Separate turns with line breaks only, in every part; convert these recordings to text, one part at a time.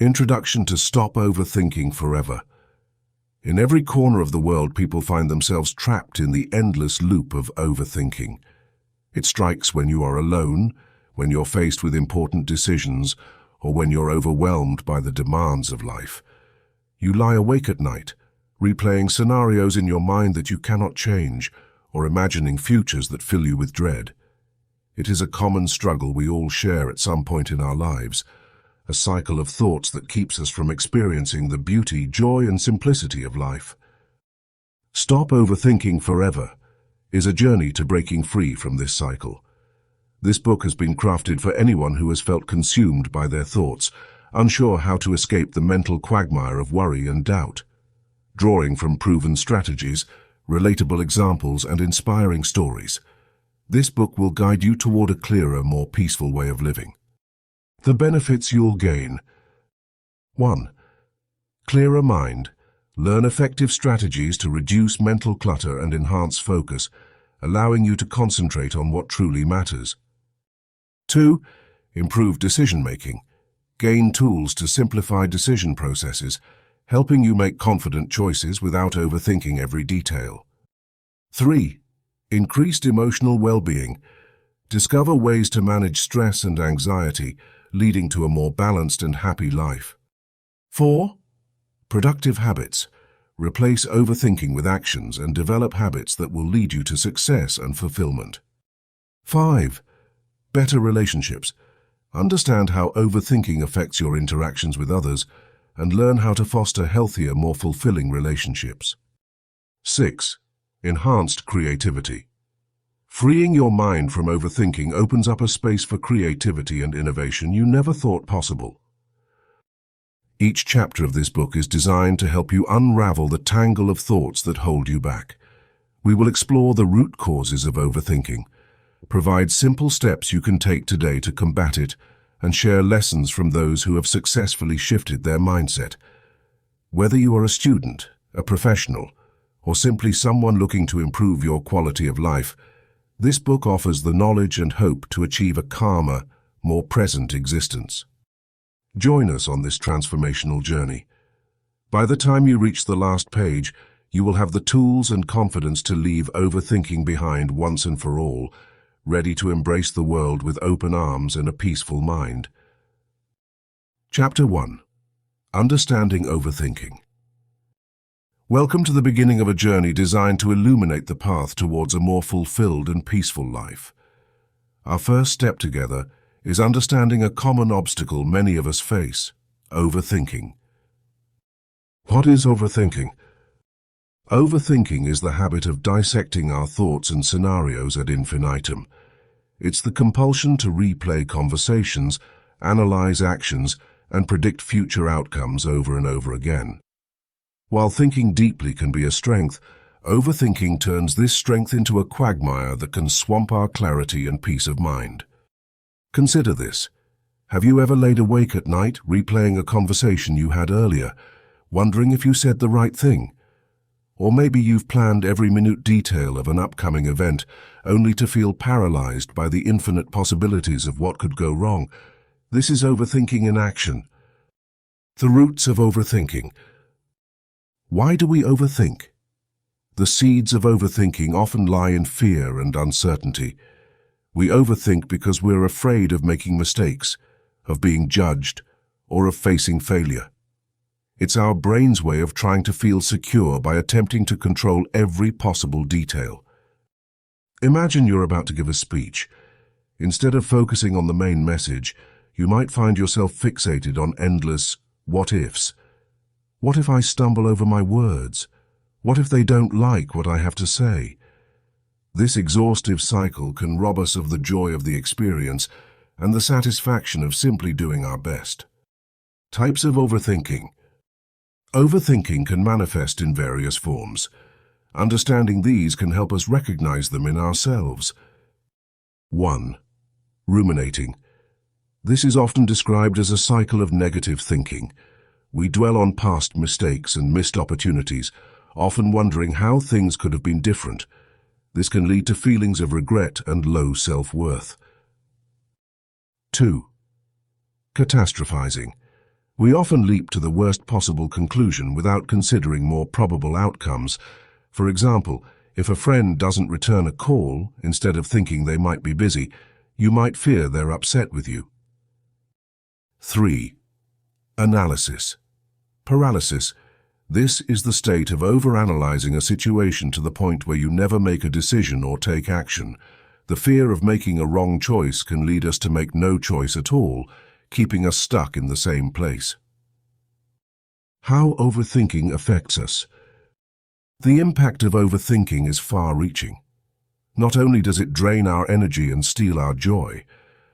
Introduction to Stop Overthinking Forever. In every corner of the world, people find themselves trapped in the endless loop of overthinking. It strikes when you are alone, when you're faced with important decisions, or when you're overwhelmed by the demands of life. You lie awake at night, replaying scenarios in your mind that you cannot change, or imagining futures that fill you with dread. It is a common struggle we all share at some point in our lives, a cycle of thoughts that keeps us from experiencing the beauty, joy, and simplicity of life. Stop Overthinking Forever is a journey to breaking free from this cycle. This book has been crafted for anyone who has felt consumed by their thoughts, unsure how to escape the mental quagmire of worry and doubt. Drawing from proven strategies, relatable examples, and inspiring stories, this book will guide you toward a clearer, more peaceful way of living. The benefits you'll gain. 1. Clearer mind. Learn effective strategies to reduce mental clutter and enhance focus, allowing you to concentrate on what truly matters. 2. Improve decision-making. Gain tools to simplify decision processes, helping you make confident choices without overthinking every detail. 3. Increased emotional well-being. Discover ways to manage stress and anxiety, leading to a more balanced and happy life. 4. Productive habits. Replace overthinking with actions and develop habits that will lead you to success and fulfillment. 5. Better relationships. Understand how overthinking affects your interactions with others and learn how to foster healthier, more fulfilling relationships. 6. Enhanced creativity. Freeing your mind from overthinking opens up a space for creativity and innovation you never thought possible. Each chapter of this book is designed to help you unravel the tangle of thoughts that hold you back. We will explore the root causes of overthinking, provide simple steps you can take today to combat it, and share lessons from those who have successfully shifted their mindset. Whether you are a student, a professional, or simply someone looking to improve your quality of life, this book offers the knowledge and hope to achieve a calmer, more present existence. Join us on this transformational journey. By the time you reach the last page, you will have the tools and confidence to leave overthinking behind once and for all, ready to embrace the world with open arms and a peaceful mind. Chapter 1. Understanding Overthinking. Welcome to the beginning of a journey designed to illuminate the path towards a more fulfilled and peaceful life. Our first step together is understanding a common obstacle many of us face: overthinking. What is overthinking? Overthinking is the habit of dissecting our thoughts and scenarios ad infinitum. It's the compulsion to replay conversations, analyze actions, and predict future outcomes over and over again. While thinking deeply can be a strength, overthinking turns this strength into a quagmire that can swamp our clarity and peace of mind. Consider this. Have you ever laid awake at night replaying a conversation you had earlier, wondering if you said the right thing? Or maybe you've planned every minute detail of an upcoming event, only to feel paralyzed by the infinite possibilities of what could go wrong. This is overthinking in action. The roots of overthinking. Why do we overthink? The seeds of overthinking often lie in fear and uncertainty. We overthink because we're afraid of making mistakes, of being judged, or of facing failure. It's our brain's way of trying to feel secure by attempting to control every possible detail. Imagine you're about to give a speech. Instead of focusing on the main message, you might find yourself fixated on endless what-ifs. What if I stumble over my words? What if they don't like what I have to say? This exhaustive cycle can rob us of the joy of the experience and the satisfaction of simply doing our best. Types of overthinking. Overthinking can manifest in various forms. Understanding these can help us recognize them in ourselves. 1. Ruminating. This is often described as a cycle of negative thinking. We dwell on past mistakes and missed opportunities, often wondering how things could have been different. This can lead to feelings of regret and low self-worth. 2. Catastrophizing. We often leap to the worst possible conclusion without considering more probable outcomes. For example, if a friend doesn't return a call, instead of thinking they might be busy, you might fear they're upset with you. 3. Analysis paralysis. This is the state of overanalyzing a situation to the point where you never make a decision or take action. The fear of making a wrong choice can lead us to make no choice at all, keeping us stuck in the same place. How overthinking affects us. The impact of overthinking is far-reaching. Not only does it drain our energy and steal our joy,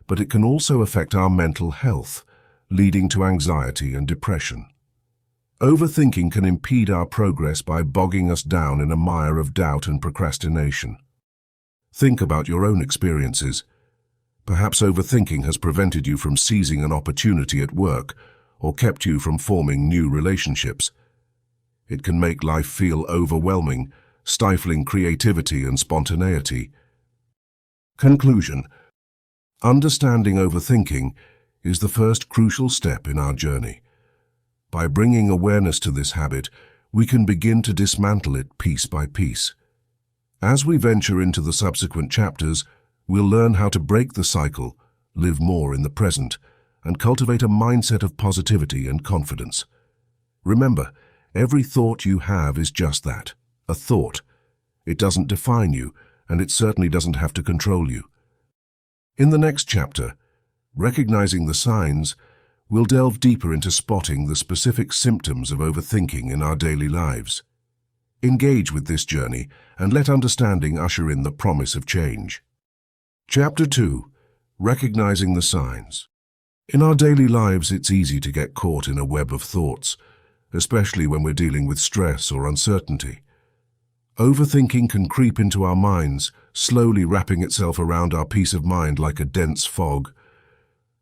but it can also affect our mental health, leading to anxiety and depression. Overthinking can impede our progress by bogging us down in a mire of doubt and procrastination. Think about your own experiences. Perhaps overthinking has prevented you from seizing an opportunity at work or kept you from forming new relationships. It can make life feel overwhelming, stifling creativity and spontaneity. Conclusion. Understanding overthinking is the first crucial step in our journey. By bringing awareness to this habit, we can begin to dismantle it piece by piece. As we venture into the subsequent chapters, we'll learn how to break the cycle, live more in the present, and cultivate a mindset of positivity and confidence. Remember, every thought you have is just that, a thought. It doesn't define you, and it certainly doesn't have to control you. In the next chapter, Recognizing the Signs, we'll delve deeper into spotting the specific symptoms of overthinking in our daily lives. Engage with this journey and let understanding usher in the promise of change. Chapter 2. Recognizing the Signs. In our daily lives, it's easy to get caught in a web of thoughts, especially when we're dealing with stress or uncertainty. Overthinking can creep into our minds, slowly wrapping itself around our peace of mind like a dense fog.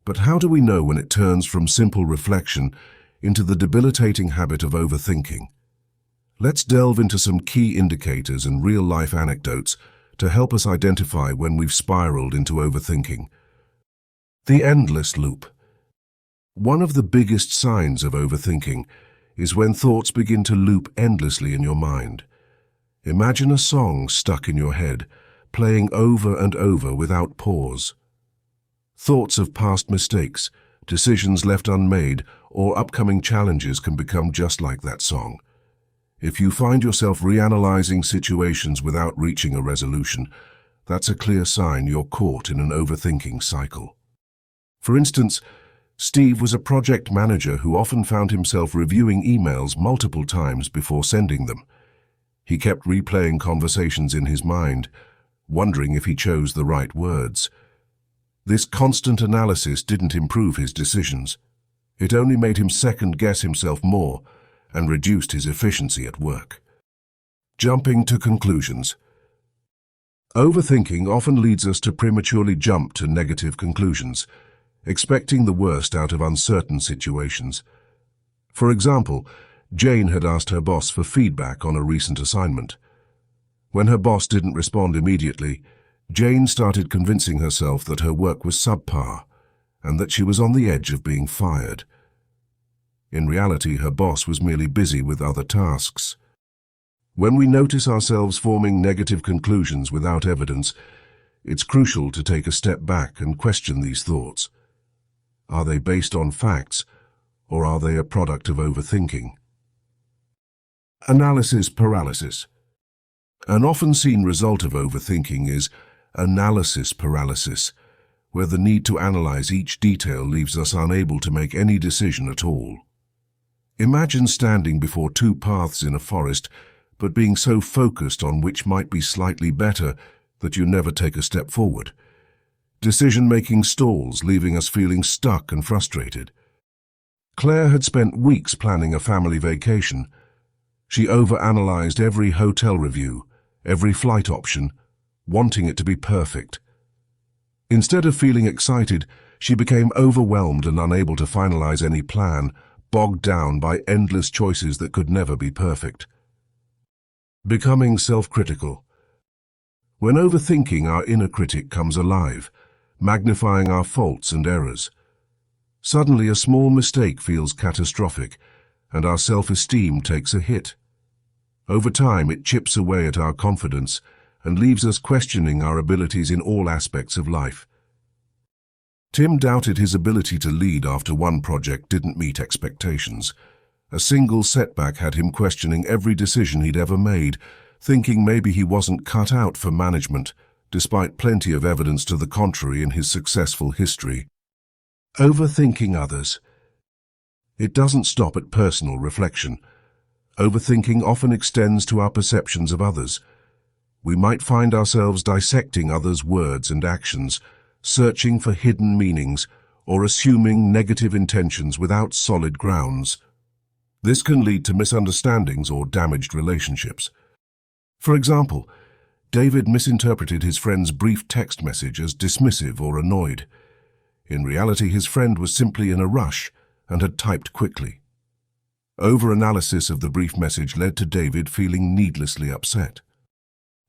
But how do we know when it turns from simple reflection into the debilitating habit of overthinking? Let's delve into some key indicators and real-life anecdotes to help us identify when we've spiraled into overthinking. The endless loop. One of the biggest signs of overthinking is when thoughts begin to loop endlessly in your mind. Imagine a song stuck in your head, playing over and over without pause. Thoughts of past mistakes, decisions left unmade, or upcoming challenges can become just like that song. If you find yourself reanalyzing situations without reaching a resolution, that's a clear sign you're caught in an overthinking cycle. For instance, Steve was a project manager who often found himself reviewing emails multiple times before sending them. He kept replaying conversations in his mind, wondering if he chose the right words. This constant analysis didn't improve his decisions. It only made him second-guess himself more and reduced his efficiency at work. Jumping to conclusions. Overthinking often leads us to prematurely jump to negative conclusions, expecting the worst out of uncertain situations. For example, Jane had asked her boss for feedback on a recent assignment. When her boss didn't respond immediately, Jane started convincing herself that her work was subpar and that she was on the edge of being fired. In reality, her boss was merely busy with other tasks. When we notice ourselves forming negative conclusions without evidence, it's crucial to take a step back and question these thoughts. Are they based on facts, or are they a product of overthinking? Analysis paralysis. An often seen result of overthinking is analysis paralysis, where the need to analyze each detail leaves us unable to make any decision at all. Imagine standing before two paths in a forest, but being so focused on which might be slightly better that you never take a step forward. Decision-making stalls, leaving us feeling stuck and frustrated. Claire had spent weeks planning a family vacation. She overanalyzed every hotel review, every flight option, wanting it to be perfect. Instead of feeling excited, she became overwhelmed and unable to finalize any plan, bogged down by endless choices that could never be perfect. Becoming self-critical. When overthinking, our inner critic comes alive, magnifying our faults and errors. Suddenly, a small mistake feels catastrophic, and our self-esteem takes a hit. Over time, it chips away at our confidence and leaves us questioning our abilities in all aspects of life. Tim doubted his ability to lead after one project didn't meet expectations. A single setback had him questioning every decision he'd ever made, thinking maybe he wasn't cut out for management, despite plenty of evidence to the contrary in his successful history. Overthinking others. It doesn't stop at personal reflection. Overthinking often extends to our perceptions of others. We might find ourselves dissecting others' words and actions, searching for hidden meanings, or assuming negative intentions without solid grounds. This can lead to misunderstandings or damaged relationships. For example, David misinterpreted his friend's brief text message as dismissive or annoyed. In reality, his friend was simply in a rush and had typed quickly. Over-analysis of the brief message led to David feeling needlessly upset.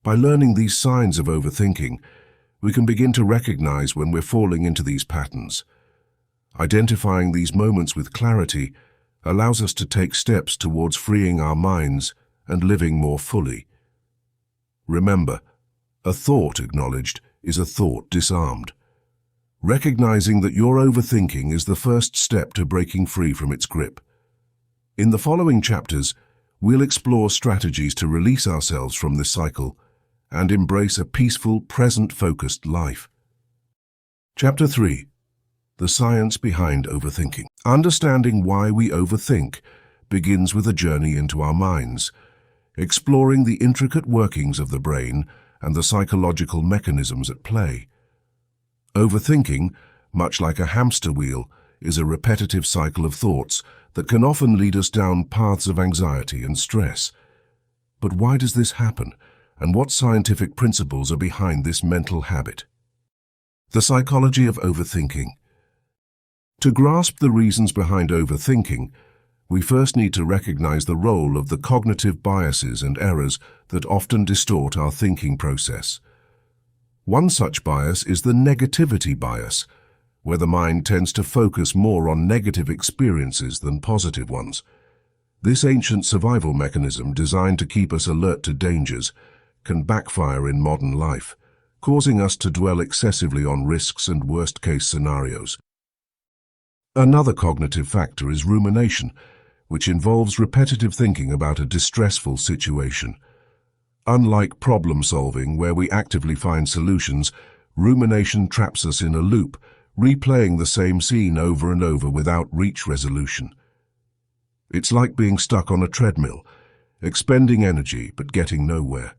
By learning these signs of overthinking, we can begin to recognize when we're falling into these patterns. Identifying these moments with clarity allows us to take steps towards freeing our minds and living more fully. Remember, a thought acknowledged is a thought disarmed. Recognizing that you're overthinking is the first step to breaking free from its grip. In the following chapters, we'll explore strategies to release ourselves from this cycle and embrace a peaceful, present-focused life. Chapter 3. The Science Behind Overthinking. Understanding why we overthink begins with a journey into our minds, exploring the intricate workings of the brain and the psychological mechanisms at play. Overthinking, much like a hamster wheel, is a repetitive cycle of thoughts that can often lead us down paths of anxiety and stress. But why does this happen, and what scientific principles are behind this mental habit? The psychology of overthinking. To grasp the reasons behind overthinking, we first need to recognize the role of the cognitive biases and errors that often distort our thinking process. One such bias is the negativity bias, where the mind tends to focus more on negative experiences than positive ones. This ancient survival mechanism, designed to keep us alert to dangers, can backfire in modern life, causing us to dwell excessively on risks and worst-case scenarios. Another cognitive factor is rumination, which involves repetitive thinking about a distressful situation. Unlike problem-solving, where we actively find solutions, rumination traps us in a loop, replaying the same scene over and over without reach resolution. It's like being stuck on a treadmill, expending energy but getting nowhere.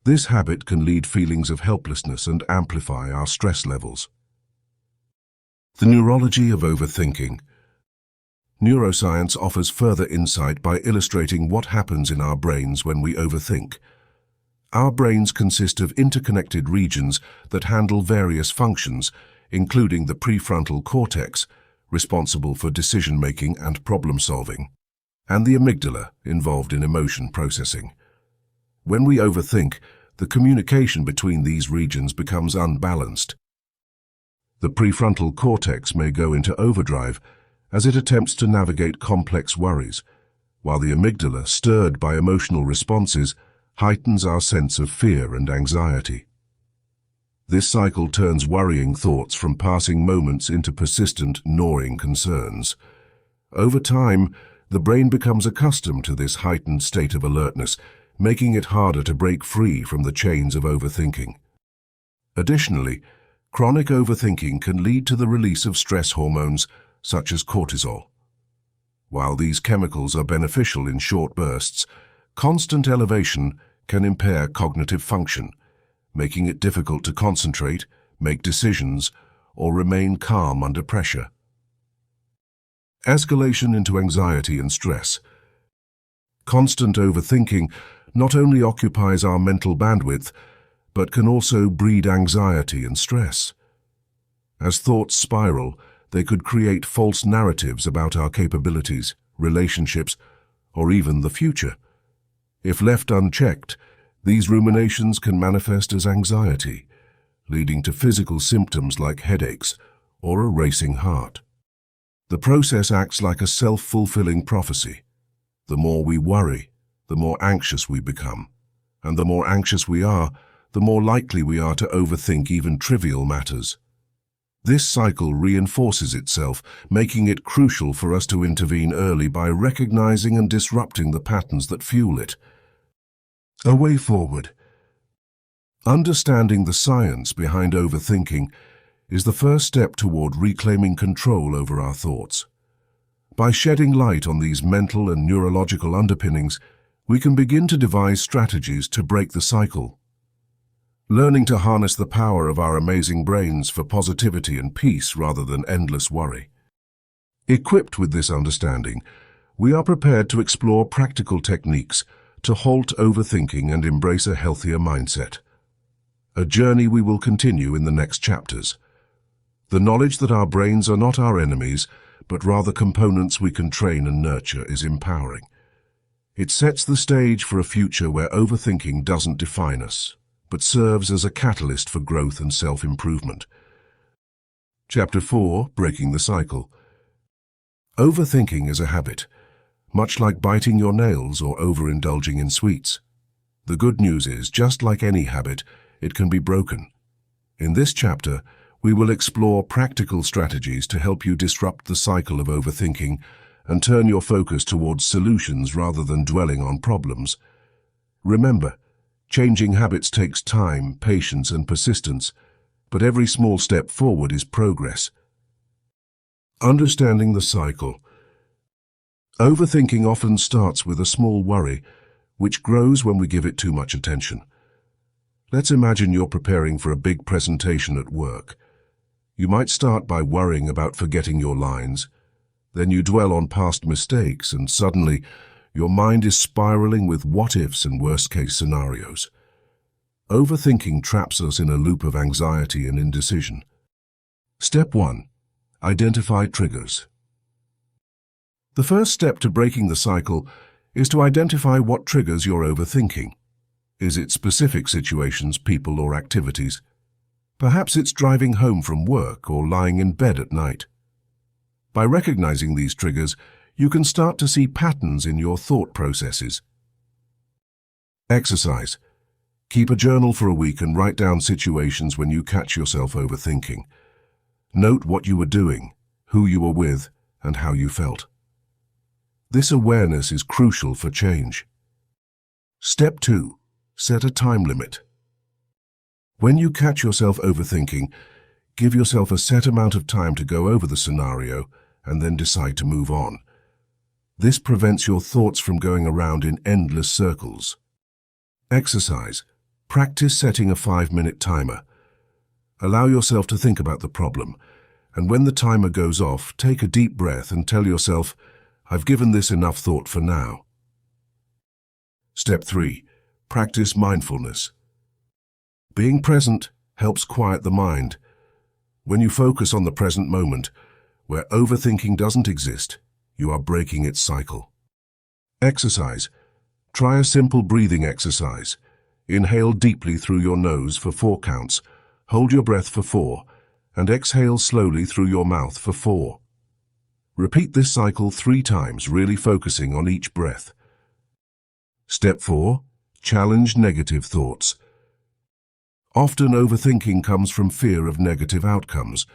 This habit can lead feelings of helplessness and amplify our stress levels. The neurology of overthinking. Neuroscience offers further insight by illustrating what happens in our brains when we overthink. Our brains consist of interconnected regions that handle various functions, including the prefrontal cortex, responsible for decision-making and problem-solving, and the amygdala, involved in emotion processing. When we overthink, the communication between these regions becomes unbalanced. The prefrontal cortex may go into overdrive as it attempts to navigate complex worries, while the amygdala, stirred by emotional responses, heightens our sense of fear and anxiety. This cycle turns worrying thoughts from passing moments into persistent, gnawing concerns. Over time, the brain becomes accustomed to this heightened state of alertness, making it harder to break free from the chains of overthinking. Additionally, chronic overthinking can lead to the release of stress hormones such as cortisol. While these chemicals are beneficial in short bursts, constant elevation can impair cognitive function, making it difficult to concentrate, make decisions, or remain calm under pressure. Escalation into anxiety and stress. Constant overthinking not only occupies our mental bandwidth, but can also breed anxiety and stress. As thoughts spiral, they could create false narratives about our capabilities, relationships, or even the future. If left unchecked, these ruminations can manifest as anxiety, leading to physical symptoms like headaches or a racing heart. The process acts like a self-fulfilling prophecy. The more we worry, the more anxious we become. And the more anxious we are, the more likely we are to overthink even trivial matters. This cycle reinforces itself, making it crucial for us to intervene early by recognizing and disrupting the patterns that fuel it. A way forward. Understanding the science behind overthinking is the first step toward reclaiming control over our thoughts. By shedding light on these mental and neurological underpinnings, we can begin to devise strategies to break the cycle. Learning to harness the power of our amazing brains for positivity and peace rather than endless worry. Equipped with this understanding, we are prepared to explore practical techniques to halt overthinking and embrace a healthier mindset. A journey we will continue in the next chapters. The knowledge that our brains are not our enemies, but rather components we can train and nurture is empowering. It sets the stage for a future where overthinking doesn't define us, but serves as a catalyst for growth and self-improvement. Chapter 4, Breaking the Cycle. Overthinking is a habit, much like biting your nails or overindulging in sweets. The good news is, just like any habit, it can be broken. In this chapter, we will explore practical strategies to help you disrupt the cycle of overthinking and turn your focus towards solutions rather than dwelling on problems. Remember, changing habits takes time, patience, and persistence, but every small step forward is progress. Understanding the cycle. Overthinking often starts with a small worry, which grows when we give it too much attention. Let's imagine you're preparing for a big presentation at work. You might start by worrying about forgetting your lines. Then you dwell on past mistakes, and suddenly your mind is spiraling with what-ifs and worst-case scenarios. Overthinking traps us in a loop of anxiety and indecision. Step 1. Identify triggers. The first step to breaking the cycle is to identify what triggers your overthinking. Is it specific situations, people, or activities? Perhaps it's driving home from work or lying in bed at night. By recognizing these triggers, you can start to see patterns in your thought processes. Exercise. Keep a journal for a week and write down situations when you catch yourself overthinking. Note what you were doing, who you were with, and how you felt. This awareness is crucial for change. Step 2. Set a time limit. When you catch yourself overthinking, give yourself a set amount of time to go over the scenario and then decide to move on. This prevents your thoughts from going around in endless circles. Exercise. Practice setting a 5-minute timer. Allow yourself to think about the problem, and when the timer goes off, take a deep breath and tell yourself, "I've given this enough thought for now." Step 3. Practice mindfulness. Being present helps quiet the mind. When you focus on the present moment, where overthinking doesn't exist, you are breaking its cycle. Exercise. Try a simple breathing exercise. Inhale deeply through your nose for 4 counts, hold your breath for 4, and exhale slowly through your mouth for 4. Repeat this cycle 3 times, really focusing on each breath. Step 4. Challenge negative thoughts. Often overthinking comes from fear of negative outcomes.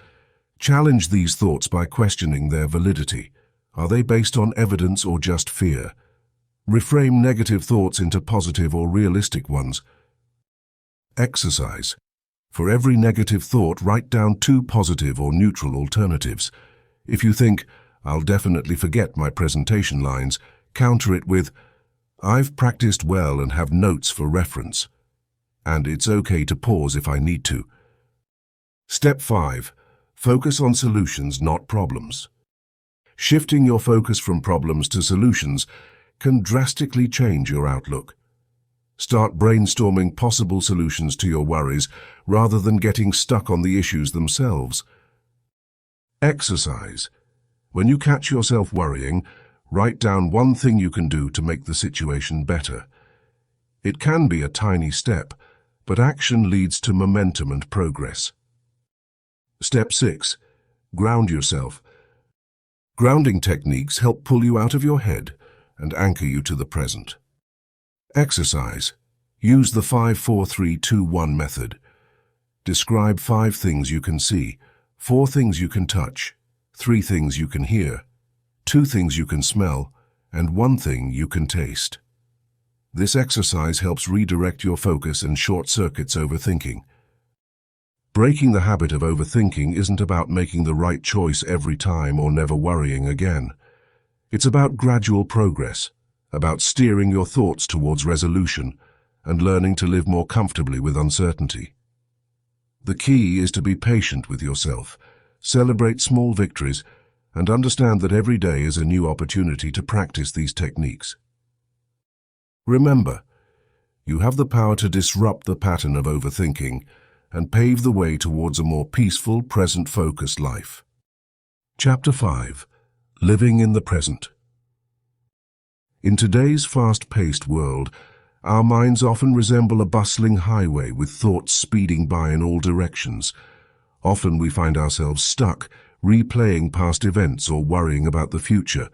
Challenge these thoughts by questioning their validity. Are they based on evidence or just fear? Reframe negative thoughts into positive or realistic ones. Exercise. For every negative thought, write down 2 positive or neutral alternatives. If you think, "I'll definitely forget my presentation lines," counter it with, "I've practiced well and have notes for reference. And it's okay to pause if I need to." Step 5. Focus on solutions, not problems. Shifting your focus from problems to solutions can drastically change your outlook. Start brainstorming possible solutions to your worries rather than getting stuck on the issues themselves. Exercise. When you catch yourself worrying, write down 1 thing you can do to make the situation better. It can be a tiny step, but action leads to momentum and progress. Step 6. Ground yourself. Grounding techniques help pull you out of your head and anchor you to the present. Exercise. Use the 5-4-3-2-1 method. Describe 5 things you can see, 4 things you can touch, 3 things you can hear, 2 things you can smell, and 1 thing you can taste. This exercise helps redirect your focus and short-circuits overthinking. Breaking the habit of overthinking isn't about making the right choice every time or never worrying again. It's about gradual progress, about steering your thoughts towards resolution and learning to live more comfortably with uncertainty. The key is to be patient with yourself, celebrate small victories, and understand that every day is a new opportunity to practice these techniques. Remember, you have the power to disrupt the pattern of overthinking and pave the way towards a more peaceful, present-focused life. Chapter 5. Living in the Present. In today's fast-paced world, our minds often resemble a bustling highway with thoughts speeding by in all directions. Often we find ourselves stuck, replaying past events or worrying about the future.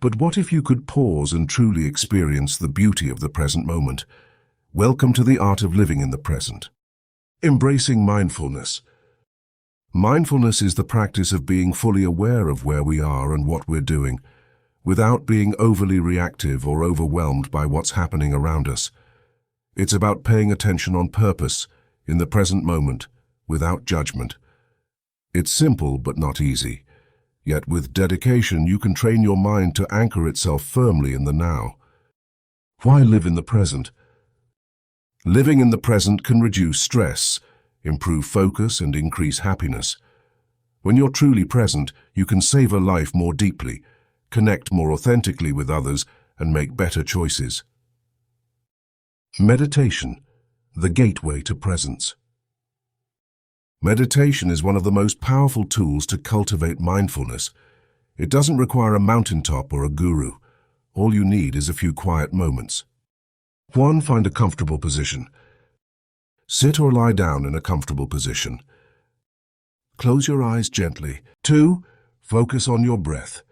But what if you could pause and truly experience the beauty of the present moment? Welcome to the art of living in the present. Embracing mindfulness. Mindfulness is the practice of being fully aware of where we are and what we're doing, without being overly reactive or overwhelmed by what's happening around us. It's about paying attention on purpose, in the present moment, without judgment. It's simple but not easy. Yet with dedication you can train your mind to anchor itself firmly in the now. Why live in the present? Living in the present can reduce stress, improve focus, and increase happiness. When you're truly present, you can savor life more deeply, connect more authentically with others, and make better choices. Meditation, the gateway to presence. Meditation is one of the most powerful tools to cultivate mindfulness. It doesn't require a mountaintop or a guru. All you need is a few quiet moments. 1. Find a comfortable position. Sit or lie down in a comfortable position. Close your eyes gently. 2. Focus on your breath.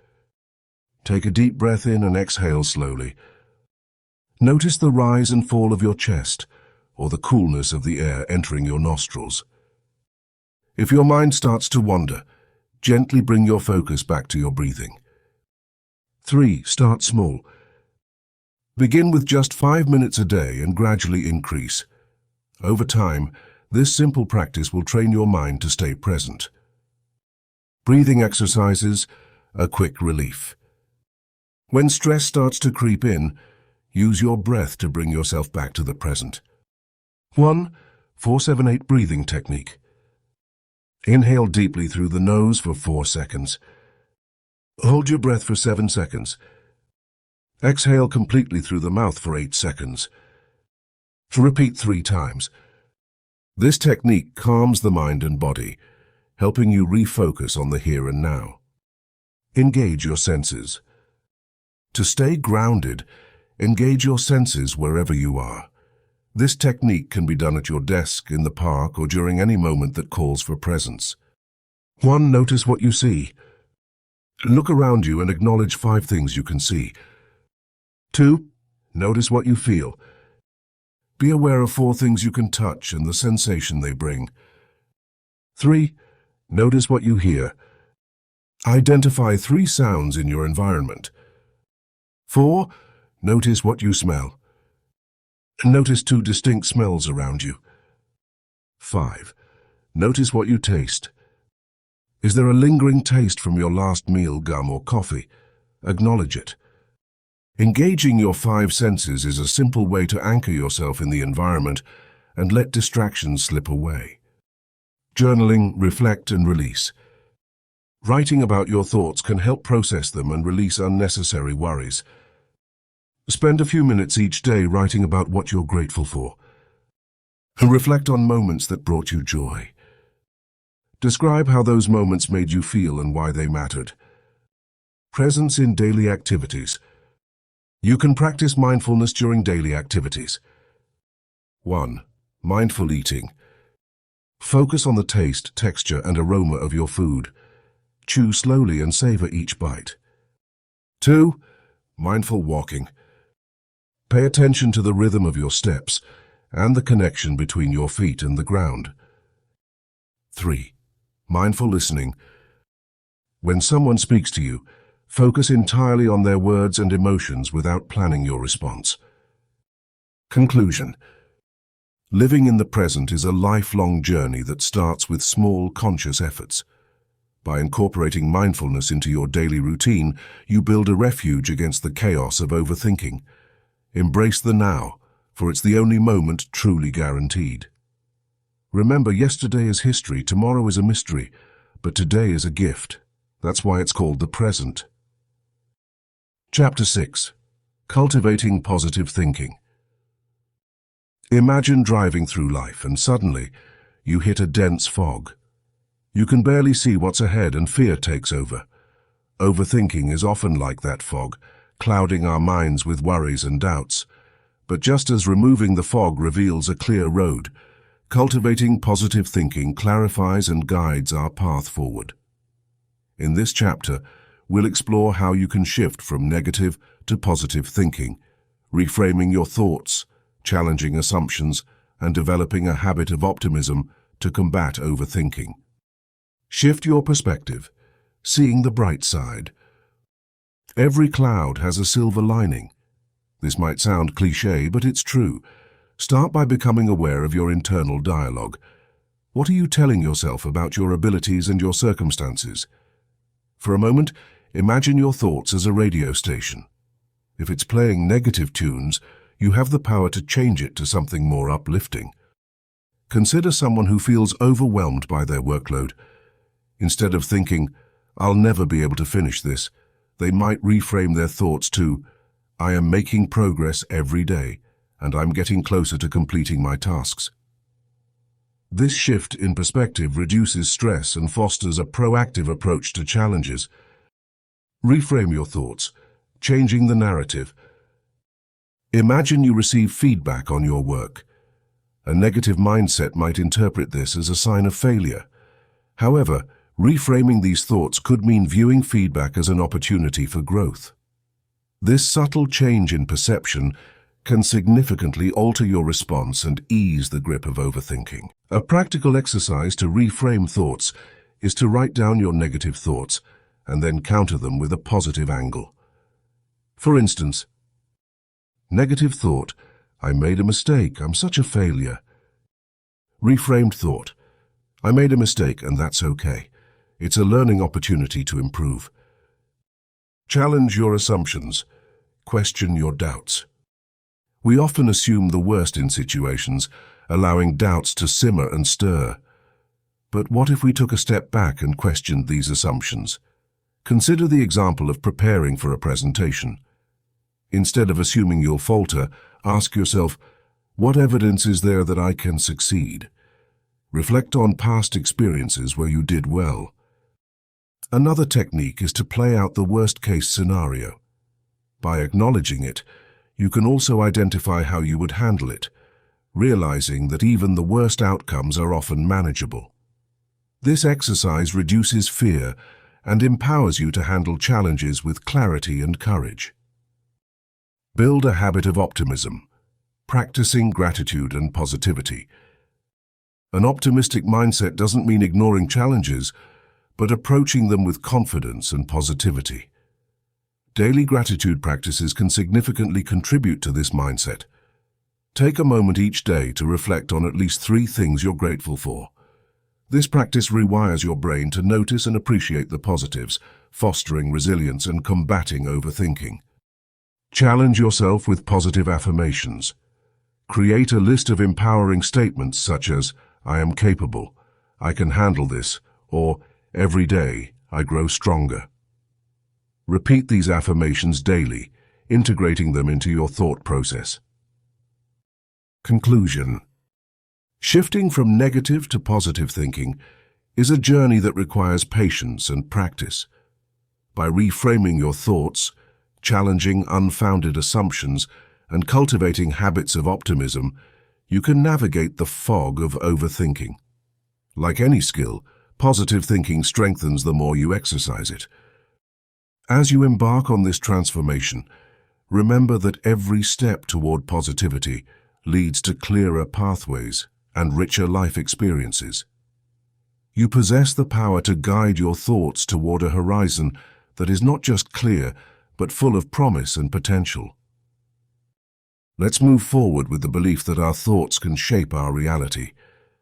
Take a deep breath in and exhale slowly. Notice the rise and fall of your chest, or the coolness of the air entering your nostrils. If your mind starts to wander, gently bring your focus back to your breathing. 3. Start small. Begin with just 5 minutes a day and gradually increase. Over time, this simple practice will train your mind to stay present. Breathing exercises, a quick relief. When stress starts to creep in, use your breath to bring yourself back to the present. 1. 4-7-8 breathing technique. Inhale deeply through the nose for 4 seconds. Hold your breath for 7 seconds. Exhale completely through the mouth for 8 seconds. Repeat 3 times. This technique calms the mind and body, helping you refocus on the here and now. Engage your senses. To stay grounded, engage your senses wherever you are. This technique can be done at your desk, in the park, or during any moment that calls for presence. 1. Notice what you see. Look around you and acknowledge 5 things you can see. 2. Notice what you feel. Be aware of 4 things you can touch and the sensation they bring. 3. Notice what you hear. Identify 3 sounds in your environment. 4. Notice what you smell. Notice 2 distinct smells around you. 5. Notice what you taste. Is there a lingering taste from your last meal, gum, or coffee? Acknowledge it. Engaging your 5 senses is a simple way to anchor yourself in the environment and let distractions slip away. Journaling, reflect, and release. Writing about your thoughts can help process them and release unnecessary worries. Spend a few minutes each day writing about what you're grateful for. And reflect on moments that brought you joy. Describe how those moments made you feel and why they mattered. Presence in daily activities. You can practice mindfulness during daily activities. 1. Mindful eating. Focus on the taste, texture, and aroma of your food. Chew slowly and savor each bite. 2. Mindful walking. Pay attention to the rhythm of your steps and the connection between your feet and the ground. 3. Mindful listening. When someone speaks to you, focus entirely on their words and emotions without planning your response. Conclusion. Living in the present is a lifelong journey that starts with small, conscious efforts. By incorporating mindfulness into your daily routine, you build a refuge against the chaos of overthinking. Embrace the now, for it's the only moment truly guaranteed. Remember, yesterday is history, tomorrow is a mystery, but today is a gift. That's why it's called the present. Chapter 6. Cultivating Positive Thinking. Imagine driving through life and suddenly you hit a dense fog. You can barely see what's ahead and fear takes over. Overthinking is often like that fog, clouding our minds with worries and doubts. But just as removing the fog reveals a clear road, cultivating positive thinking clarifies and guides our path forward. In this chapter, we'll explore how you can shift from negative to positive thinking, reframing your thoughts, challenging assumptions, and developing a habit of optimism to combat overthinking. Shift your perspective, seeing the bright side. Every cloud has a silver lining. This might sound cliché, but it's true. Start by becoming aware of your internal dialogue. What are you telling yourself about your abilities and your circumstances? For a moment, imagine your thoughts as a radio station. If it's playing negative tunes, you have the power to change it to something more uplifting. Consider someone who feels overwhelmed by their workload. Instead of thinking, "I'll never be able to finish this," they might reframe their thoughts to, "I am making progress every day, and I'm getting closer to completing my tasks." This shift in perspective reduces stress and fosters a proactive approach to challenges. Reframe your thoughts, changing the narrative. Imagine you receive feedback on your work. A negative mindset might interpret this as a sign of failure. However, reframing these thoughts could mean viewing feedback as an opportunity for growth. This subtle change in perception can significantly alter your response and ease the grip of overthinking. A practical exercise to reframe thoughts is to write down your negative thoughts and then counter them with a positive angle. For instance, negative thought, "I made a mistake, I'm such a failure." Reframed thought, "I made a mistake and that's okay. It's a learning opportunity to improve." Challenge your assumptions. Question your doubts. We often assume the worst in situations, allowing doubts to simmer and stir. But what if we took a step back and questioned these assumptions? Consider the example of preparing for a presentation. Instead of assuming you'll falter, ask yourself, what evidence is there that I can succeed? Reflect on past experiences where you did well. Another technique is to play out the worst-case scenario. By acknowledging it, you can also identify how you would handle it, realizing that even the worst outcomes are often manageable. This exercise reduces fear and empowers you to handle challenges with clarity and courage. Build a habit of optimism, practicing gratitude and positivity. An optimistic mindset doesn't mean ignoring challenges, but approaching them with confidence and positivity. Daily gratitude practices can significantly contribute to this mindset. Take a moment each day to reflect on at least 3 things you're grateful for. This practice rewires your brain to notice and appreciate the positives, fostering resilience and combating overthinking. Challenge yourself with positive affirmations. Create a list of empowering statements such as, "I am capable," "I can handle this," or "Every day I grow stronger." Repeat these affirmations daily, integrating them into your thought process. Conclusion. Shifting from negative to positive thinking is a journey that requires patience and practice. By reframing your thoughts, challenging unfounded assumptions, and cultivating habits of optimism, you can navigate the fog of overthinking. Like any skill, Positive thinking strengthens the more you exercise it. As you embark on this transformation, remember that every step toward positivity leads to clearer pathways and richer life experiences. You possess the power to guide your thoughts toward a horizon that is not just clear, but full of promise and potential. Let's move forward with the belief that our thoughts can shape our reality,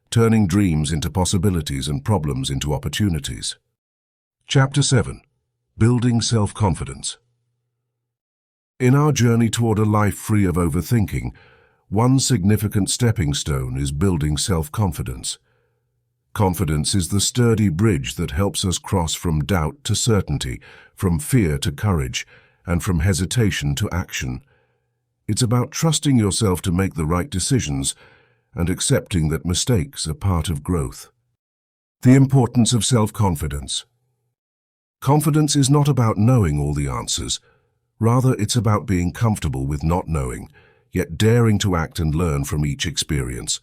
turning dreams into possibilities and problems into opportunities. Chapter 7. Building Self-Confidence. In our journey toward a life free of overthinking, one significant stepping stone is building self-confidence. Confidence is the sturdy bridge that helps us cross from doubt to certainty, from fear to courage, and from hesitation to action. It's about trusting yourself to make the right decisions and accepting that mistakes are part of growth. The importance of self-confidence. Confidence is not about knowing all the answers. Rather, it's about being comfortable with not knowing, yet daring to act and learn from each experience.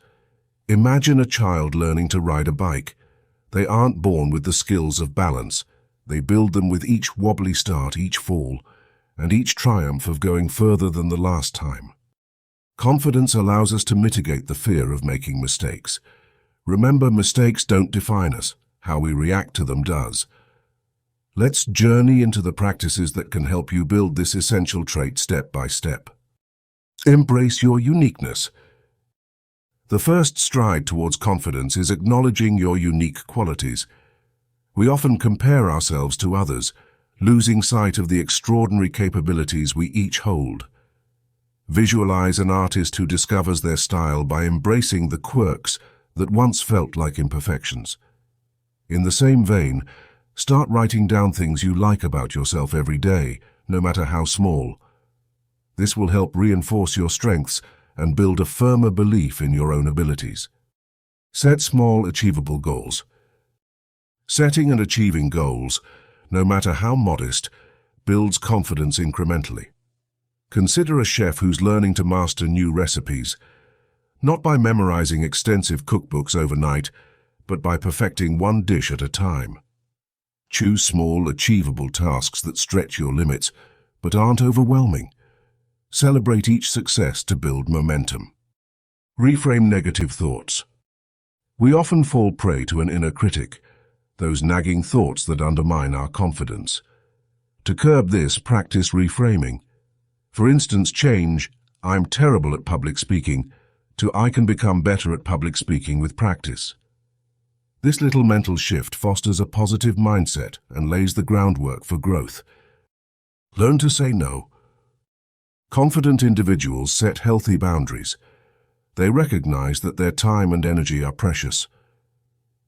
Imagine a child learning to ride a bike. They aren't born with the skills of balance. They build them with each wobbly start, each fall, and each triumph of going further than the last time. Confidence allows us to mitigate the fear of making mistakes. Remember, mistakes don't define us. How we react to them does. Let's journey into the practices that can help you build this essential trait step by step. Embrace your uniqueness. The first stride towards confidence is acknowledging your unique qualities. We often compare ourselves to others, losing sight of the extraordinary capabilities we each hold. Visualize an artist who discovers their style by embracing the quirks that once felt like imperfections. In the same vein, start writing down things you like about yourself every day, no matter how small. This will help reinforce your strengths and build a firmer belief in your own abilities. Set small, achievable goals. Setting and achieving goals, no matter how modest, builds confidence incrementally. Consider a chef who's learning to master new recipes, not by memorizing extensive cookbooks overnight, but by perfecting one dish at a time. Choose small, achievable tasks that stretch your limits, but aren't overwhelming. Celebrate each success to build momentum. Reframe negative thoughts. We often fall prey to an inner critic, those nagging thoughts that undermine our confidence. To curb this, practice reframing. For instance, change, "I'm terrible at public speaking," to "I can become better at public speaking with practice." This little mental shift fosters a positive mindset and lays the groundwork for growth. Learn to say no. Confident individuals set healthy boundaries. They recognize that their time and energy are precious.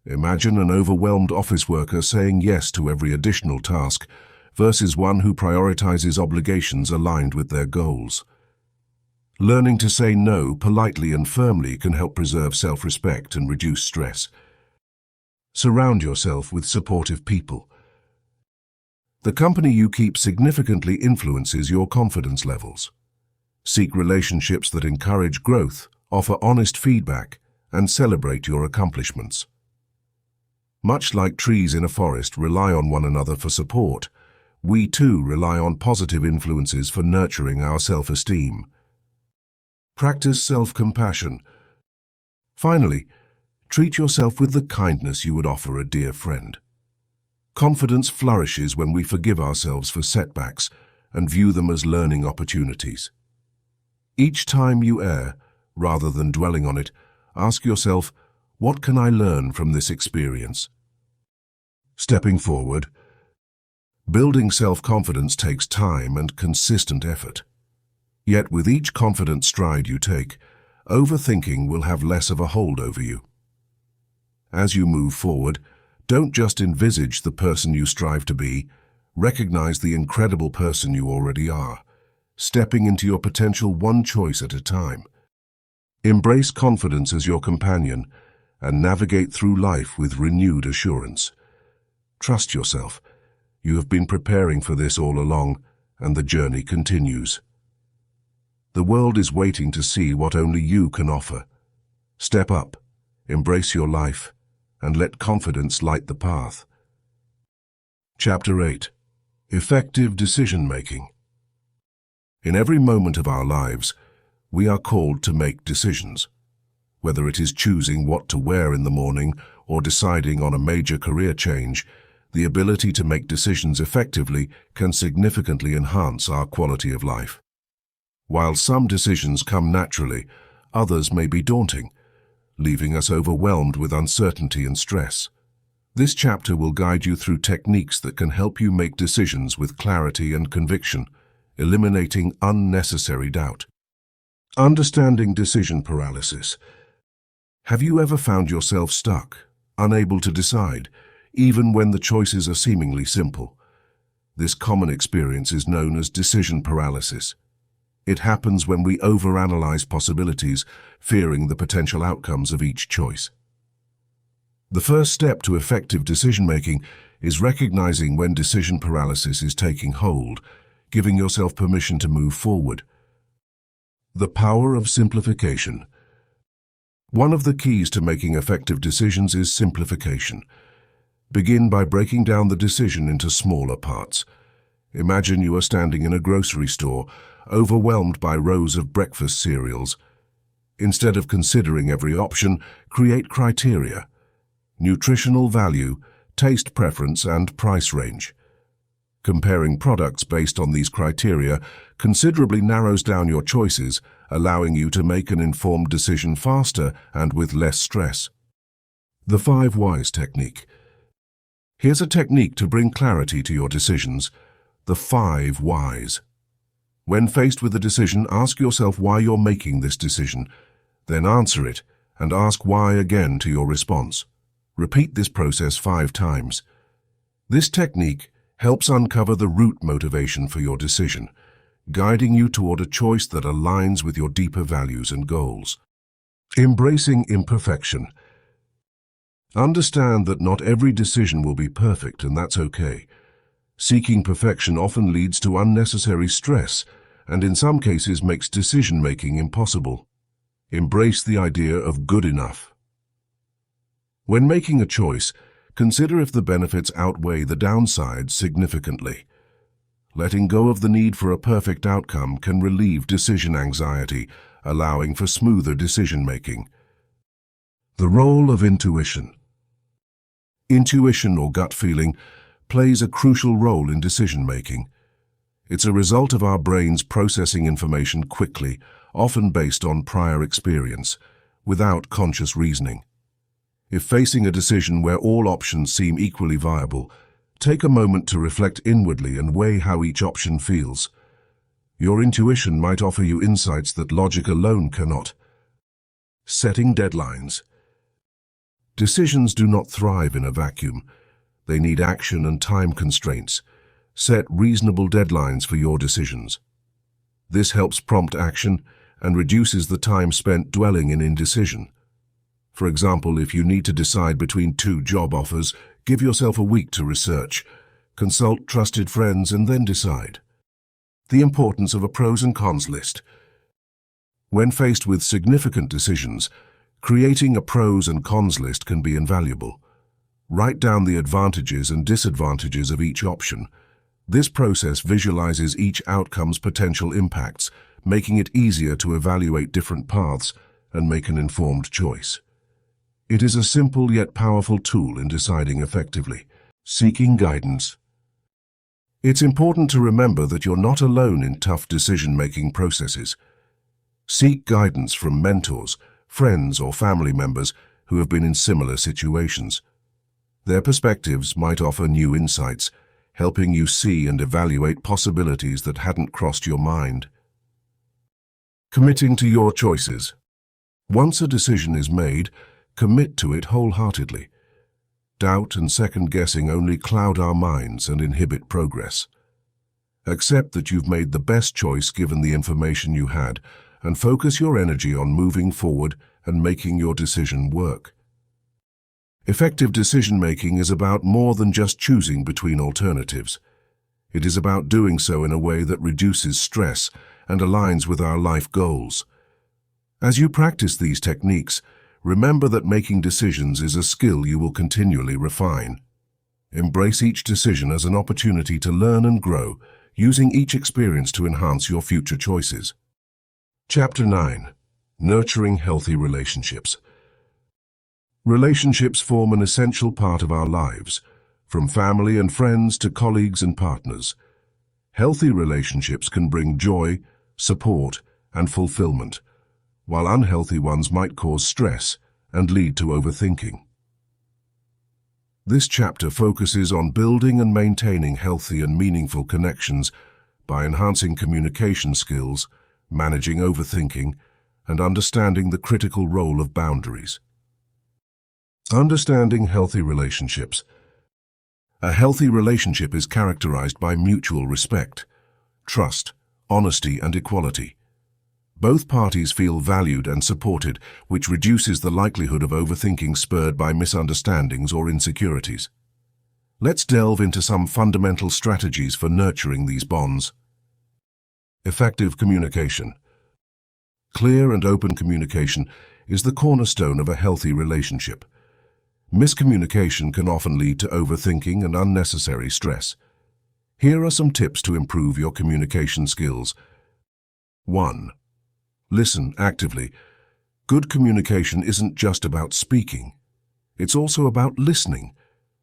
Imagine an overwhelmed office worker saying yes to every additional task versus one who prioritizes obligations aligned with their goals. Learning to say no politely and firmly can help preserve self-respect and reduce stress. Surround yourself with supportive people. The company you keep significantly influences your confidence levels. Seek relationships that encourage growth, offer honest feedback, and celebrate your accomplishments. Much like trees in a forest rely on one another for support, we too rely on positive influences for nurturing our self-esteem. Practice self-compassion. Finally, treat yourself with the kindness you would offer a dear friend. Confidence flourishes when we forgive ourselves for setbacks and view them as learning opportunities. Each time you err, rather than dwelling on it, ask yourself, what can I learn from this experience? Stepping forward. Building self-confidence takes time and consistent effort. Yet with each confident stride you take, overthinking will have less of a hold over you. As you move forward, don't just envisage the person you strive to be, recognize the incredible person you already are, stepping into your potential one choice at a time. Embrace confidence as your companion and navigate through life with renewed assurance. Trust yourself. You have been preparing for this all along, and the journey continues. The world is waiting to see what only you can offer. Step up, embrace your life, and let confidence light the path. Chapter 8. Effective Decision-Making. In every moment of our lives, we are called to make decisions. Whether it is choosing what to wear in the morning or deciding on a major career change, the ability to make decisions effectively can significantly enhance our quality of life. While some decisions come naturally, others may be daunting, leaving us overwhelmed with uncertainty and stress. This chapter will guide you through techniques that can help you make decisions with clarity and conviction, eliminating unnecessary doubt. Understanding decision paralysis. Have you ever found yourself stuck, unable to decide, even when the choices are seemingly simple? This common experience is known as decision paralysis. It happens when we overanalyze possibilities, fearing the potential outcomes of each choice. The first step to effective decision-making is recognizing when decision paralysis is taking hold, giving yourself permission to move forward. The power of simplification. One of the keys to making effective decisions is simplification. Begin by breaking down the decision into smaller parts. Imagine you are standing in a grocery store, overwhelmed by rows of breakfast cereals. Instead of considering every option, create criteria: nutritional value, taste preference, and price range. Comparing products based on these criteria considerably narrows down your choices, allowing you to make an informed decision faster and with less stress. The 5 Whys technique. Here's a technique to bring clarity to your decisions: the 5 Whys. When faced with a decision, ask yourself why you're making this decision, then answer it and ask why again to your response. Repeat this process 5 times. This technique helps uncover the root motivation for your decision, guiding you toward a choice that aligns with your deeper values and goals. Embracing imperfection. Understand that not every decision will be perfect, and that's okay. Seeking perfection often leads to unnecessary stress and in some cases makes decision-making impossible. Embrace the idea of good enough. When making a choice, consider if the benefits outweigh the downsides significantly. Letting go of the need for a perfect outcome can relieve decision anxiety, allowing for smoother decision-making. The role of intuition. Intuition, or gut feeling, plays a crucial role in decision-making. It's a result of our brains processing information quickly, often based on prior experience, without conscious reasoning. If facing a decision where all options seem equally viable, take a moment to reflect inwardly and weigh how each option feels. Your intuition might offer you insights that logic alone cannot. Setting deadlines. Decisions do not thrive in a vacuum. They need action and time constraints. Set reasonable deadlines for your decisions. This helps prompt action and reduces the time spent dwelling in indecision. For example, if you need to decide between 2 job offers, give yourself a week to research, consult trusted friends, and then decide. The importance of a pros and cons list. When faced with significant decisions, creating a pros and cons list can be invaluable. Write down the advantages and disadvantages of each option. This process visualizes each outcome's potential impacts, making it easier to evaluate different paths and make an informed choice. It is a simple yet powerful tool in deciding effectively. Seeking guidance. It's important to remember that you're not alone in tough decision-making processes. Seek guidance from mentors, friends, or family members who have been in similar situations. Their perspectives might offer new insights, helping you see and evaluate possibilities that hadn't crossed your mind. Committing to your choices. Once a decision is made, commit to it wholeheartedly. Doubt and second-guessing only cloud our minds and inhibit progress. Accept that you've made the best choice given the information you had, and focus your energy on moving forward and making your decision work. Effective decision-making is about more than just choosing between alternatives. It is about doing so in a way that reduces stress and aligns with our life goals. As you practice these techniques, remember that making decisions is a skill you will continually refine. Embrace each decision as an opportunity to learn and grow, using each experience to enhance your future choices. Chapter 9. Nurturing Healthy Relationships. Relationships form an essential part of our lives, from family and friends to colleagues and partners. Healthy relationships can bring joy, support, and fulfillment, while unhealthy ones might cause stress and lead to overthinking. This chapter focuses on building and maintaining healthy and meaningful connections by enhancing communication skills, managing overthinking, and understanding the critical role of boundaries. Understanding healthy relationships. A healthy relationship is characterized by mutual respect, trust, honesty, and equality. Both parties feel valued and supported, which reduces the likelihood of overthinking spurred by misunderstandings or insecurities. Let's delve into some fundamental strategies for nurturing these bonds. Effective communication. Clear and open communication is the cornerstone of a healthy relationship. Miscommunication can often lead to overthinking and unnecessary stress. Here are some tips to improve your communication skills. 1. Listen actively. Good communication isn't just about speaking. It's also about listening.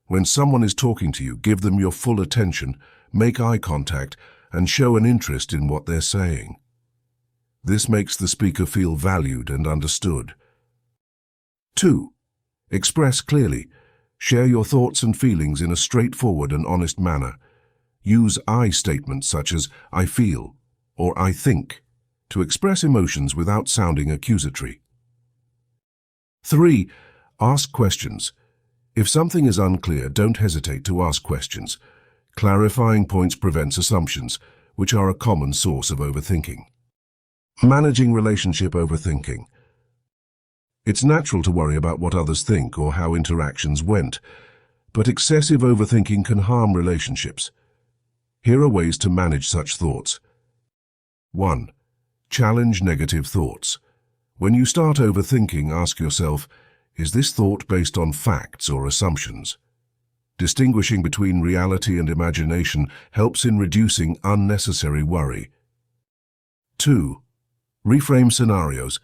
When someone is talking to you, give them your full attention, make eye contact, and show an interest in what they're saying. This makes the speaker feel valued and understood. 2. Express clearly. Share your thoughts and feelings in a straightforward and honest manner. Use I statements such as "I feel" or "I think" to express emotions without sounding accusatory. 3. Ask questions. If something is unclear, don't hesitate to ask questions. Clarifying points prevents assumptions, which are a common source of overthinking. Managing relationship overthinking. It's natural to worry about what others think or how interactions went, but excessive overthinking can harm relationships. Here are ways to manage such thoughts. 1. Challenge negative thoughts. When you start overthinking, ask yourself, is this thought based on facts or assumptions? Distinguishing between reality and imagination helps in reducing unnecessary worry. 2. Reframe scenarios.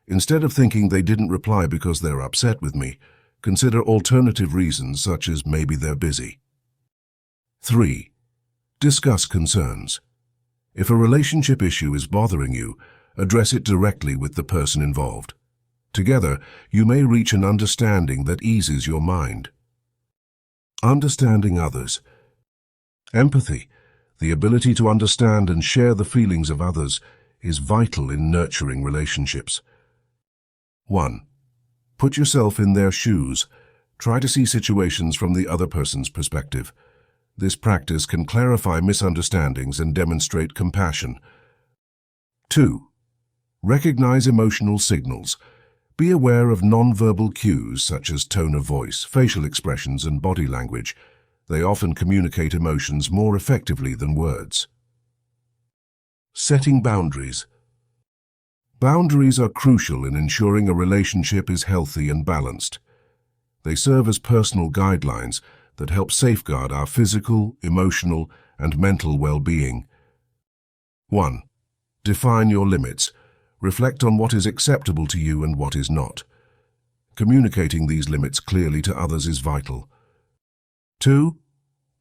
Instead of thinking they didn't reply because they're upset with me, consider alternative reasons such as maybe they're busy. 3. Discuss concerns. If a relationship issue is bothering you, address it directly with the person involved. Together, you may reach an understanding that eases your mind. Understanding others. Empathy, the ability to understand and share the feelings of others, is vital in nurturing relationships. 1. Put yourself in their shoes. Try to see situations from the other person's perspective. This practice can clarify misunderstandings and demonstrate compassion. 2. Recognize emotional signals. Be aware of nonverbal cues such as tone of voice, facial expressions, and body language. They often communicate emotions more effectively than words. Setting boundaries. Boundaries are crucial in ensuring a relationship is healthy and balanced. They serve as personal guidelines that help safeguard our physical, emotional, and mental well-being. 1. Define your limits. Reflect on what is acceptable to you and what is not. Communicating these limits clearly to others is vital. 2.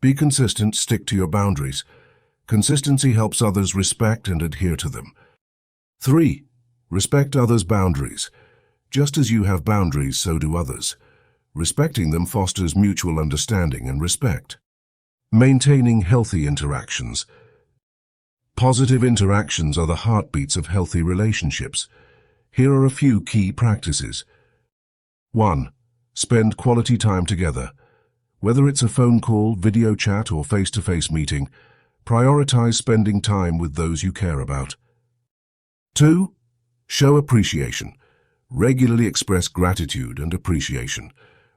Be consistent, stick to your boundaries. Consistency helps others respect and adhere to them. 3. Respect others' boundaries. Just as you have boundaries, so do others. Respecting them fosters mutual understanding and respect. Maintaining healthy interactions. Positive interactions are the heartbeats of healthy relationships. Here are a few key practices. 1. Spend quality time together. Whether it's a phone call, video chat, or face-to-face meeting, prioritize spending time with those you care about. 2. Show appreciation. Regularly express gratitude and appreciation.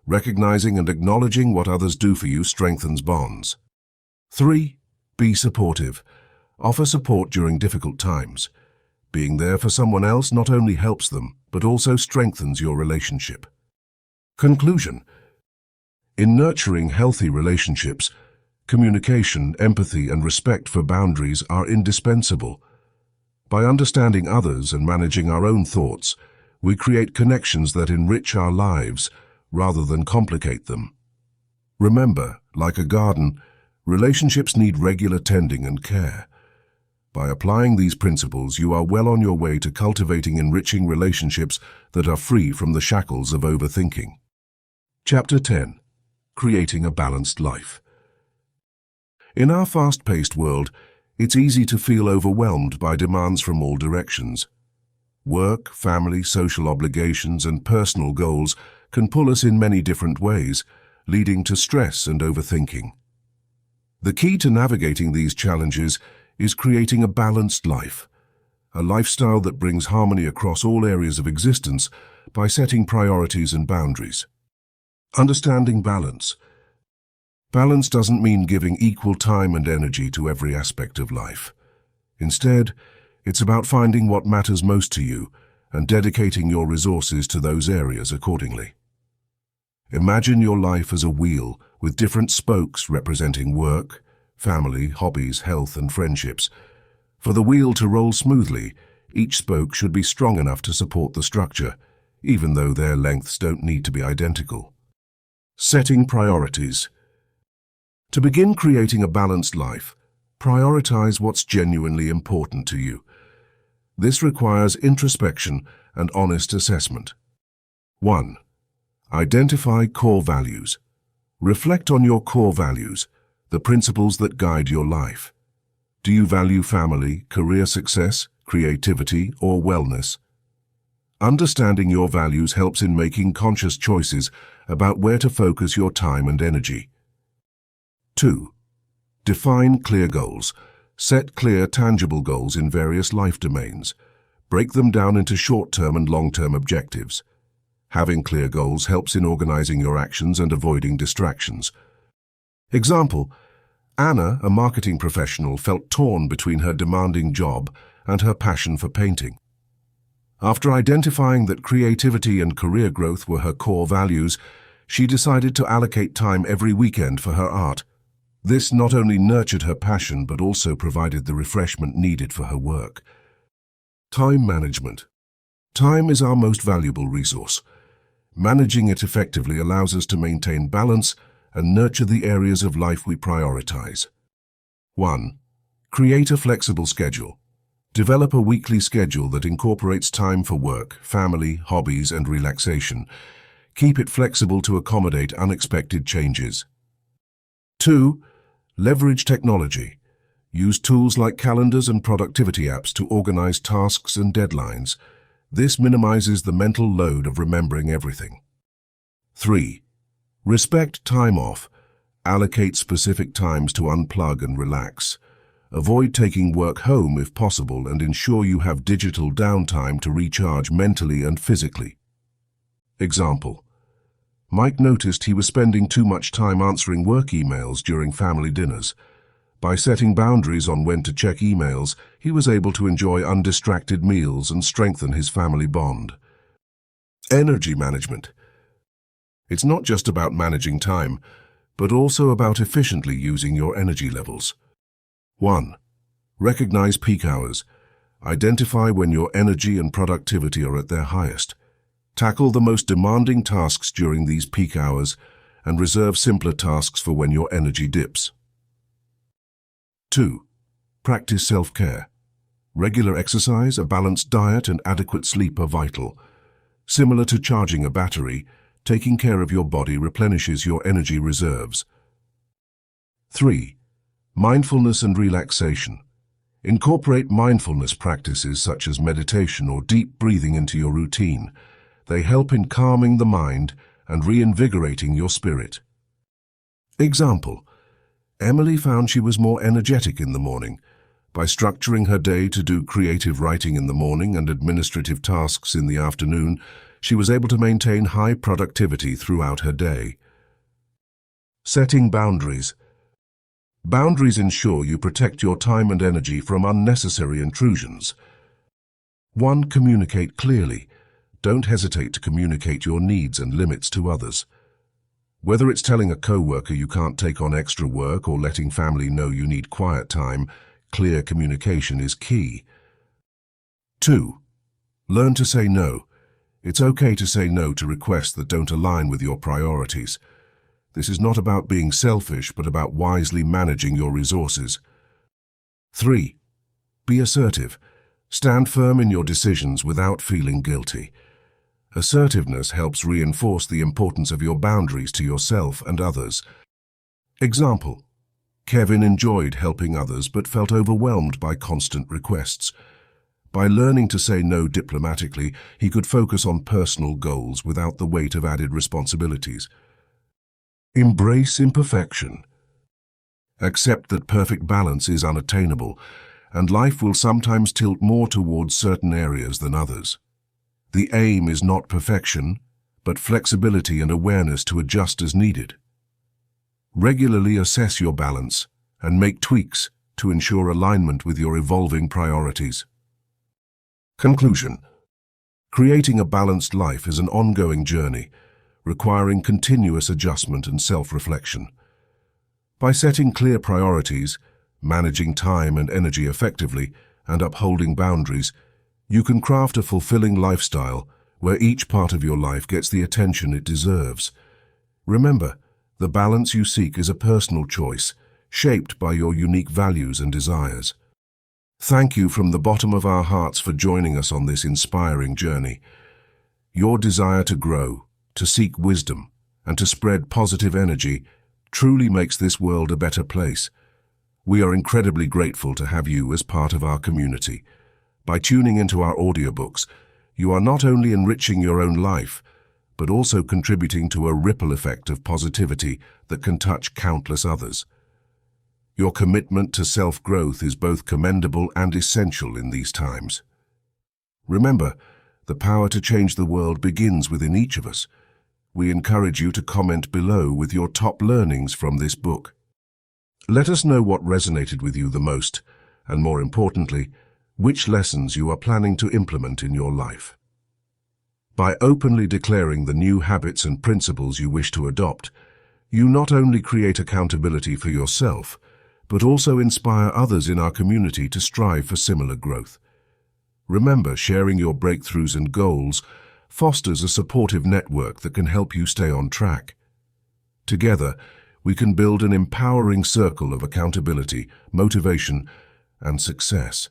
Recognizing and acknowledging what others do for you strengthens bonds. 3. Be supportive. Offer support during difficult times. Being there for someone else not only helps them, but also strengthens your relationship. Conclusion. In nurturing healthy relationships, communication, empathy, and respect for boundaries are indispensable. By understanding others and managing our own thoughts, we create connections that enrich our lives rather than complicate them. Remember, like a garden, relationships need regular tending and care. By applying these principles, you are well on your way to cultivating enriching relationships that are free from the shackles of overthinking. Chapter 10. Creating a Balanced Life. In our fast-paced world, it's easy to feel overwhelmed by demands from all directions. Work, family, social obligations, and personal goals can pull us in many different ways, leading to stress and overthinking. The key to navigating these challenges is creating a balanced life, a lifestyle that brings harmony across all areas of existence by setting priorities and boundaries. Understanding balance. Balance doesn't mean giving equal time and energy to every aspect of life. Instead, it's about finding what matters most to you and dedicating your resources to those areas accordingly. Imagine your life as a wheel with different spokes representing work, family, hobbies, health, and friendships. For the wheel to roll smoothly, each spoke should be strong enough to support the structure, even though their lengths don't need to be identical. Setting priorities. To begin creating a balanced life, prioritize what's genuinely important to you. This requires introspection and honest assessment. 1. Identify core values. Reflect on your core values, the principles that guide your life. Do you value family, career success, creativity, or wellness? Understanding your values helps in making conscious choices about where to focus your time and energy. 2. Define clear goals. Set clear, tangible goals in various life domains. Break them down into short-term and long-term objectives. Having clear goals helps in organizing your actions and avoiding distractions. Example: Anna, a marketing professional, felt torn between her demanding job and her passion for painting. After identifying that creativity and career growth were her core values, she decided to allocate time every weekend for her art. This not only nurtured her passion but also provided the refreshment needed for her work. Time management. Time is our most valuable resource. Managing it effectively allows us to maintain balance and nurture the areas of life we prioritize. 1. Create a flexible schedule. Develop a weekly schedule that incorporates time for work, family, hobbies, and relaxation. Keep it flexible to accommodate unexpected changes. 2. Leverage technology. Use tools like calendars and productivity apps to organize tasks and deadlines. This minimizes the mental load of remembering everything. 3. Respect time off. Allocate specific times to unplug and relax. Avoid taking work home if possible and ensure you have digital downtime to recharge mentally and physically. Example: Mike noticed he was spending too much time answering work emails during family dinners. By setting boundaries on when to check emails, he was able to enjoy undistracted meals and strengthen his family bond. Energy management. It's not just about managing time, but also about efficiently using your energy levels. 1. Recognize peak hours. Identify when your energy and productivity are at their highest. Tackle the most demanding tasks during these peak hours and reserve simpler tasks for when your energy dips. 2. Practice self-care. Regular exercise, a balanced diet, and adequate sleep are vital. Similar to charging a battery, taking care of your body replenishes your energy reserves. 3. Mindfulness and relaxation. Incorporate mindfulness practices such as meditation or deep breathing into your routine. They help in calming the mind and reinvigorating your spirit. Example: Emily found she was more energetic in the morning. By structuring her day to do creative writing in the morning and administrative tasks in the afternoon, she was able to maintain high productivity throughout her day. Setting boundaries. Boundaries ensure you protect your time and energy from unnecessary intrusions. 1. Communicate clearly. Don't hesitate to communicate your needs and limits to others. Whether it's telling a coworker you can't take on extra work or letting family know you need quiet time, clear communication is key. 2. Learn to say no. It's okay to say no to requests that don't align with your priorities. This is not about being selfish, but about wisely managing your resources. 3. Be assertive. Stand firm in your decisions without feeling guilty. Assertiveness helps reinforce the importance of your boundaries to yourself and others. Example: Kevin enjoyed helping others but felt overwhelmed by constant requests. By learning to say no diplomatically, he could focus on personal goals without the weight of added responsibilities. Embrace imperfection. Accept that perfect balance is unattainable, and life will sometimes tilt more towards certain areas than others. The aim is not perfection, but flexibility and awareness to adjust as needed. Regularly assess your balance and make tweaks to ensure alignment with your evolving priorities. Conclusion: creating a balanced life is an ongoing journey, requiring continuous adjustment and self-reflection. By setting clear priorities, managing time and energy effectively, and upholding boundaries, you can craft a fulfilling lifestyle where each part of your life gets the attention it deserves. Remember, the balance you seek is a personal choice, shaped by your unique values and desires. Thank you from the bottom of our hearts for joining us on this inspiring journey. Your desire to grow, to seek wisdom, and to spread positive energy truly makes this world a better place. We are incredibly grateful to have you as part of our community. By tuning into our audiobooks, you are not only enriching your own life, but also contributing to a ripple effect of positivity that can touch countless others. Your commitment to self-growth is both commendable and essential in these times. Remember, the power to change the world begins within each of us. We encourage you to comment below with your top learnings from this book. Let us know what resonated with you the most, and more importantly, which lessons you are planning to implement in your life. By openly declaring the new habits and principles you wish to adopt, you not only create accountability for yourself, but also inspire others in our community to strive for similar growth. Remember, sharing your breakthroughs and goals fosters a supportive network that can help you stay on track. Together, we can build an empowering circle of accountability, motivation, and success.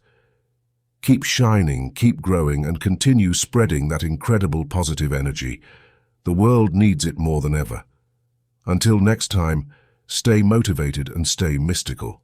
Keep shining, keep growing, and continue spreading that incredible positive energy. The world needs it more than ever. Until next time, stay motivated and stay mystical.